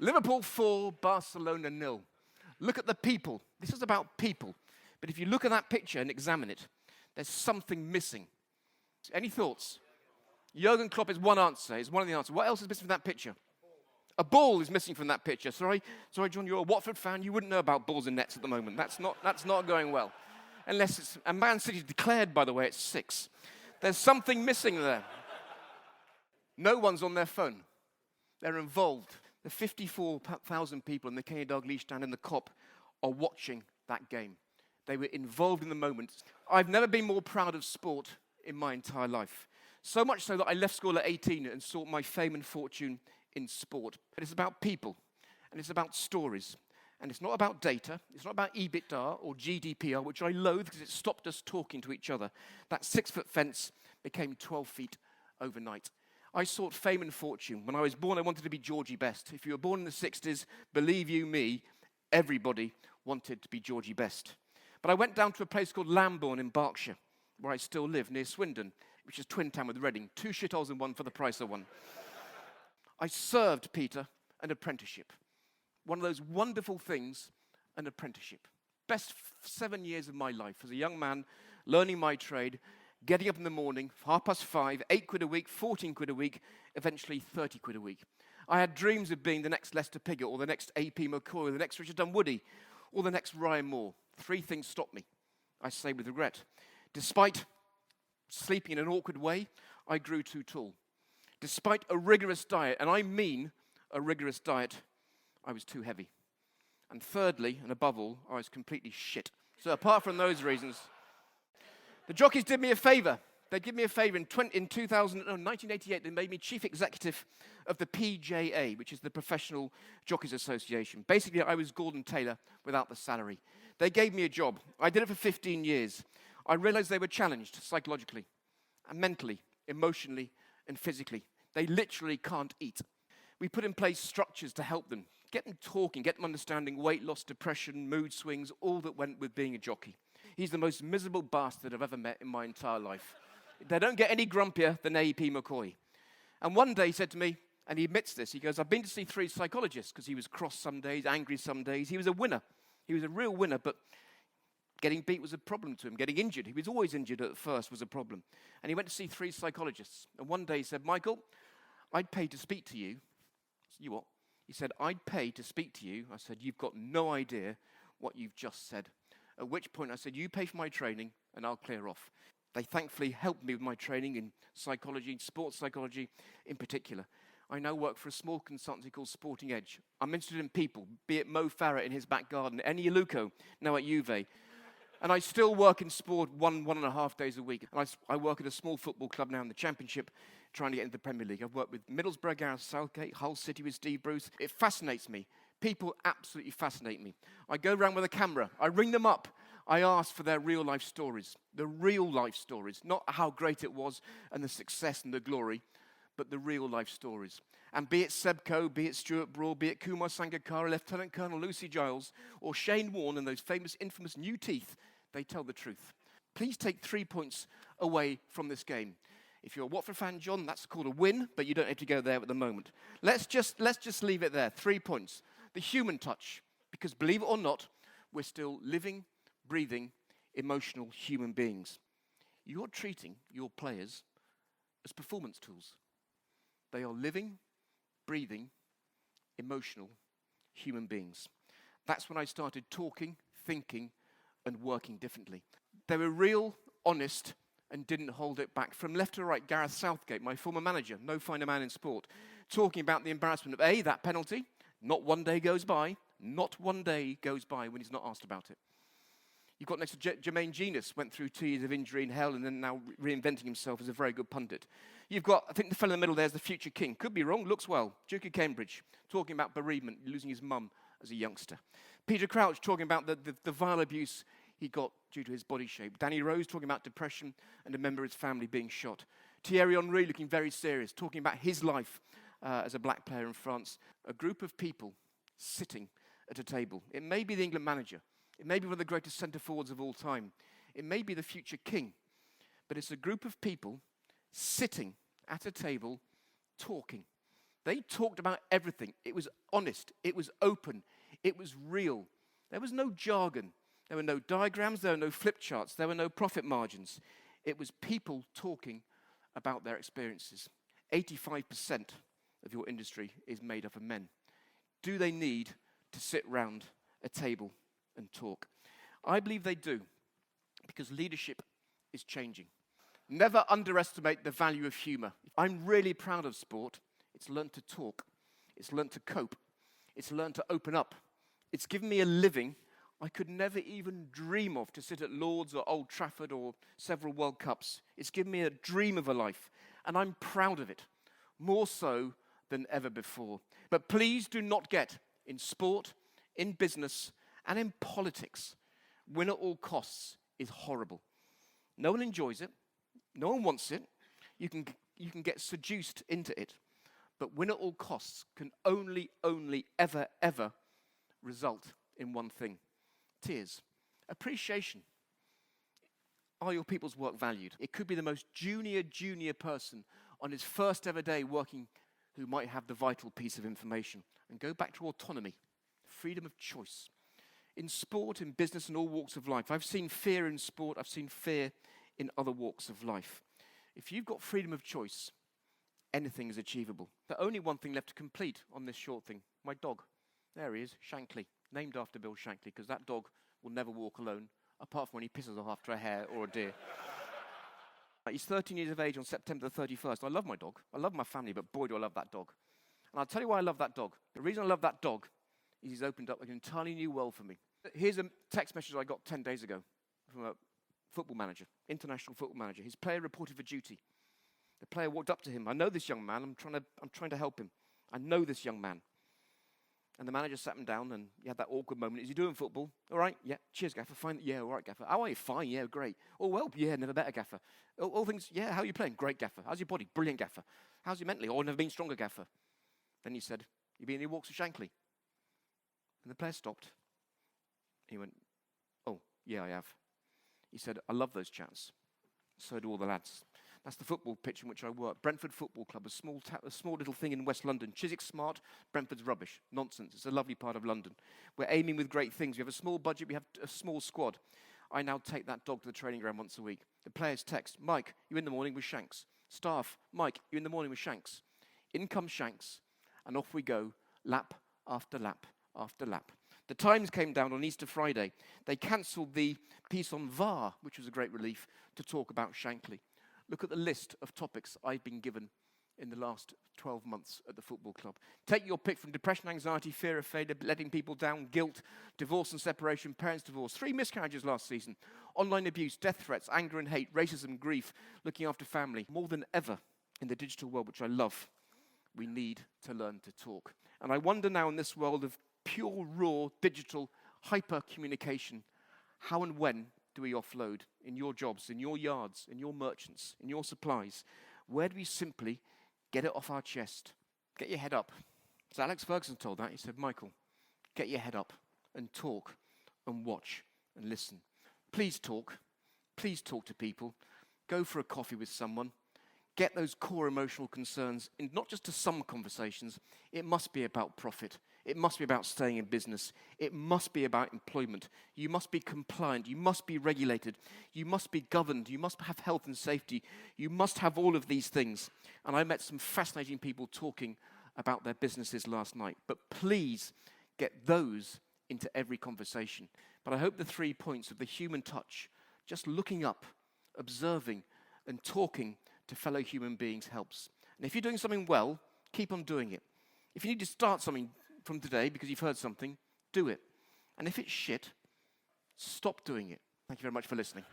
Liverpool 4, Barcelona 0. Look at the people. This is about people. But if you look at that picture and examine it, there's something missing. Any thoughts? Jurgen Klopp is one answer, is one of the answers. What else is missing from that picture? A ball is missing from that picture. Sorry, John, you're a Watford fan. You wouldn't know about balls and nets at the moment. That's not going well. Unless it's, and Man City declared, by the way, it's 6. There's something missing there. No one's on their phone. They're involved. The 54,000 people in the Kenny Dalglish stand in the Kop are watching that game. They were involved in the moment. I've never been more proud of sport in my entire life. So much so that I left school at 18 and sought my fame and fortune in sport. But it's about people, and it's about stories. And it's not about data, it's not about EBITDA or GDPR, which I loathe because it stopped us talking to each other. That 6-foot fence became 12 feet overnight. I sought fame and fortune. When I was born, I wanted to be Georgie Best. If you were born in the 60s, believe you me, everybody wanted to be Georgie Best. But I went down to a place called Lambourne in Berkshire, where I still live, near Swindon, which is twin town with Reading. 2 shitholes in one for the price of one. I served, Peter, an apprenticeship. One of those wonderful things, an apprenticeship. Best 7 years of my life as a young man, learning my trade, getting up in the morning, 5:30, 8 quid a week, 14 quid a week, eventually 30 quid a week. I had dreams of being the next Lester Piggott, or the next A.P. McCoy, or the next Richard Dunwoody, or the next Ryan Moore. 3 things stopped me, I say with regret. Despite sleeping in an awkward way, I grew too tall. Despite a rigorous diet, and I mean a rigorous diet, I was too heavy. And thirdly, and above all, I was completely shit. So apart from those reasons, the jockeys did me a favour. They did me a favour in 1988. They made me chief executive of the PJA, which is the Professional Jockeys Association. Basically, I was Gordon Taylor without the salary. They gave me a job. I did it for 15 years. I realised they were challenged psychologically, and mentally, emotionally, and physically. They literally can't eat. We put in place structures to help them, get them talking, get them understanding weight loss, depression, mood swings, all that went with being a jockey. He's the most miserable bastard I've ever met in my entire life. They don't get any grumpier than A.P. McCoy. And one day he said to me, and he admits this, he goes, I've been to see 3 psychologists, because he was cross some days, angry some days. He was a winner. He was a real winner, but getting beat was a problem to him. Getting injured, he was always injured at first, was a problem. And he went to see 3 psychologists. And one day he said, Michael, I'd pay to speak to you. I said, you what? He said, I'd pay to speak to you. I said, you've got no idea what you've just said. At which point I said, you pay for my training and I'll clear off. They thankfully helped me with my training in psychology, sports psychology in particular. I now work for a small consultancy called Sporting Edge. I'm interested in people, be it Mo Farah in his back garden, Eni Aluko, now at Juve. And I still work in sport 1.5 days a week. And I work at a small football club now in the Championship, trying to get into the Premier League. I've worked with Middlesbrough, Gareth Southgate, Hull City with Steve Bruce. It fascinates me. People absolutely fascinate me. I go around with a camera. I ring them up. I ask for their real-life stories. The real-life stories. Not how great it was and the success and the glory, but the real-life stories. And be it Seb Coe, be it Stuart Brawl, be it Kumar Sangakkara, Lieutenant Colonel Lucy Giles, or Shane Warne and those famous, infamous new teeth, they tell the truth. Please take 3 points away from this game. If you're a Watford fan, John, that's called a win, but you don't have to go there at the moment. Let's just leave it there. 3 points. The human touch, because believe it or not, we're still living, breathing, emotional human beings. You're treating your players as performance tools. They are living, breathing, emotional human beings. That's when I started talking, thinking, and working differently. They were real, honest, and didn't hold it back. From left to right, Gareth Southgate, my former manager, no finer man in sport, talking about the embarrassment of that penalty. Not one day goes by when he's not asked about it. You've got next to Jermaine Genius, went through 2 years of injury and hell and then now reinventing himself as a very good pundit. You've got, I think the fellow in the middle there is the future king. Could be wrong, looks well. Duke of Cambridge, talking about bereavement, losing his mum as a youngster. Peter Crouch talking about the vile abuse he got due to his body shape. Danny Rose talking about depression and a member of his family being shot. Thierry Henry looking very serious, talking about his life as a black player in France. A group of people sitting at a table. It may be the England manager. It may be one of the greatest centre forwards of all time. It may be the future king. But it's a group of people sitting at a table talking. They talked about everything. It was honest. It was open. It was real. There was no jargon. There were no diagrams. There were no flip charts. There were no profit margins. It was people talking about their experiences. 85% of your industry is made up of men. Do they need to sit round a table and talk? I believe they do, because leadership is changing. Never underestimate the value of humor. I'm really proud of sport. It's learned to talk. It's learned to cope. It's learned to open up. It's given me a living I could never even dream of, to sit at Lord's or Old Trafford or several World Cups. It's given me a dream of a life, and I'm proud of it, more so than ever before. But please do not get in sport, in business, and in politics. Win at all costs is horrible. No one enjoys it. No one wants it. You can get seduced into it. But win at all costs can only, ever result in one thing: tears. Appreciation. Are your people's work valued? It could be the most junior person on his first ever day working who might have the vital piece of information. And go back to autonomy, freedom of choice. In sport, in business, and all walks of life. I've seen fear in sport. I've seen fear in other walks of life. If you've got freedom of choice, anything is achievable. There's only one thing left to complete on this short thing: my dog. There he is, Shankly, named after Bill Shankly, because that dog will never walk alone, apart from when he pisses off after a hare or a deer. He's 13 years of age on September the 31st. I love my dog. I love my family, but boy, do I love that dog. And I'll tell you why I love that dog. The reason I love that dog is he's opened up an entirely new world for me. Here's a text message I got 10 days ago from a football manager, international football manager. His player reported for duty. The player walked up to him. I know this young man. I'm trying to help him. I know this young man. And the manager sat him down, and he had that awkward moment. Is he doing football? All right, yeah. Cheers, Gaffer. Fine. Yeah, all right, Gaffer. How are you? Fine. Yeah, great. Oh, well, yeah, never better, Gaffer. All things, yeah, how are you playing? Great, Gaffer. How's your body? Brilliant, Gaffer. How's you mentally? Oh, never been stronger, Gaffer. Then he said, you been any walks with Shankly? And the player stopped. He went, oh, yeah, I have. He said, I love those chats. So do all the lads. That's the football pitch in which I work. Brentford Football Club, a small little thing in West London. Chiswick's smart, Brentford's rubbish. Nonsense. It's a lovely part of London. We're aiming with great things. We have a small budget. We have a small squad. I now take that dog to the training ground once a week. The players text, Mike, you in the morning with Shanks. Staff, Mike, you in the morning with Shanks. In comes Shanks, and off we go, lap after lap after lap. The Times came down on Easter Friday. They cancelled the piece on VAR, which was a great relief, to talk about Shankly. Look at the list of topics I've been given in the last 12 months at the football club. Take your pick from depression, anxiety, fear of failure, letting people down, guilt, divorce and separation, parents' divorce, 3 miscarriages last season, online abuse, death threats, anger and hate, racism, grief, looking after family. More than ever in the digital world, which I love, we need to learn to talk. And I wonder now, in this world of pure, raw, digital, hyper communication, how and when do we offload in your jobs, in your yards, in your merchants, in your supplies? Where do we simply get it off our chest? Get your head up. As Alex Ferguson told that, he said, Michael, get your head up and talk and watch and listen. Please talk. Please talk to people. Go for a coffee with someone. Get those core emotional concerns, in not just to some conversations. It must be about profit. It must be about staying in business. It must be about employment. You must be compliant. You must be regulated. You must be governed. You must have health and safety. You must have all of these things. And I met some fascinating people talking about their businesses last night. But please get those into every conversation. But I hope the 3 points of the human touch, just looking up, observing, and talking to fellow human beings helps. And if you're doing something well, keep on doing it. If you need to start something from today because you've heard something, do it. And if it's shit, stop doing it. Thank you very much for listening.